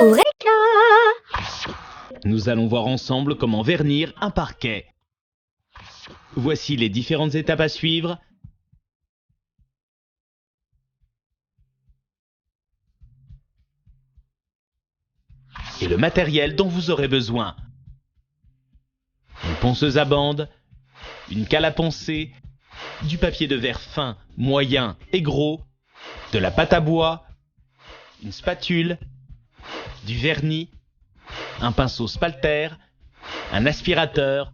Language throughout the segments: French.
Eureka! Nous allons voir ensemble comment vernir un parquet. Voici les différentes étapes à suivre. Et le matériel dont vous aurez besoin. Une ponceuse à bande, une cale à poncer, du papier de verre fin, moyen et gros, de la pâte à bois, une spatule, du vernis, un pinceau spalter, un aspirateur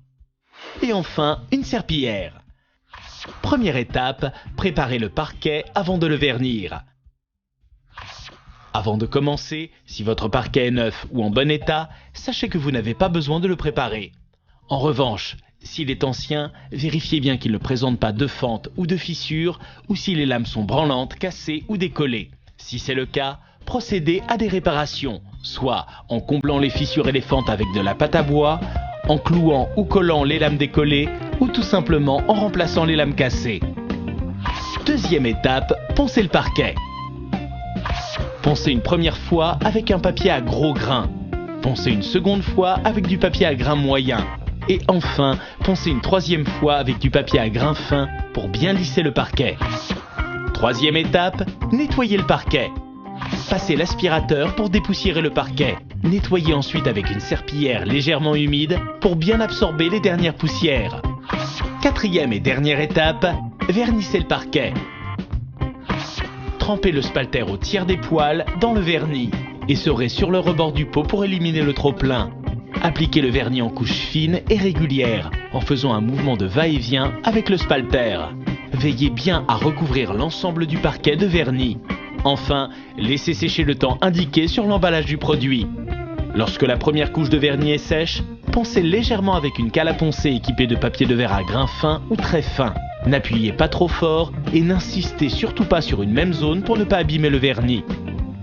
et enfin une serpillière. Première étape, préparez le parquet avant de le vernir. Avant de commencer, si votre parquet est neuf ou en bon état, sachez que vous n'avez pas besoin de le préparer. En revanche, s'il est ancien, vérifiez bien qu'il ne présente pas de fentes ou de fissures ou si les lames sont branlantes, cassées ou décollées. Si c'est le cas, procédez à des réparations, soit en comblant les fissures et les fentes avec de la pâte à bois, en clouant ou collant les lames décollées ou tout simplement en remplaçant les lames cassées. Deuxième étape, poncez le parquet. Poncez une première fois avec un papier à gros grains. Poncez une seconde fois avec du papier à grains moyens. Et enfin, poncez une troisième fois avec du papier à grains fins pour bien lisser le parquet. Troisième étape, nettoyez le parquet. Passez l'aspirateur pour dépoussiérer le parquet. Nettoyez ensuite avec une serpillière légèrement humide pour bien absorber les dernières poussières. Quatrième et dernière étape, vernissez le parquet. Trempez le spalter au tiers des poils dans le vernis et serrez sur le rebord du pot pour éliminer le trop-plein. Appliquez le vernis en couches fines et régulières en faisant un mouvement de va-et-vient avec le spalter. Veillez bien à recouvrir l'ensemble du parquet de vernis. Enfin, laissez sécher le temps indiqué sur l'emballage du produit. Lorsque la première couche de vernis est sèche, poncez légèrement avec une cale à poncer équipée de papier de verre à grains fins ou très fins. N'appuyez pas trop fort et n'insistez surtout pas sur une même zone pour ne pas abîmer le vernis.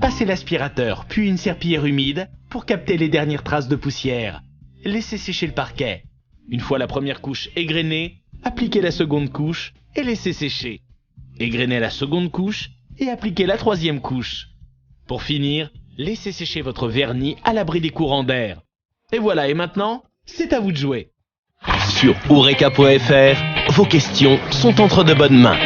Passez l'aspirateur puis une serpillière humide pour capter les dernières traces de poussière. Laissez sécher le parquet. Une fois la première couche égrenée, appliquez la seconde couche et laissez sécher. Égrenez la seconde couche et appliquez la troisième couche. Pour finir, laissez sécher votre vernis à l'abri des courants d'air. Et voilà, et maintenant, c'est à vous de jouer. Sur Eureka.fr, vos questions sont entre de bonnes mains.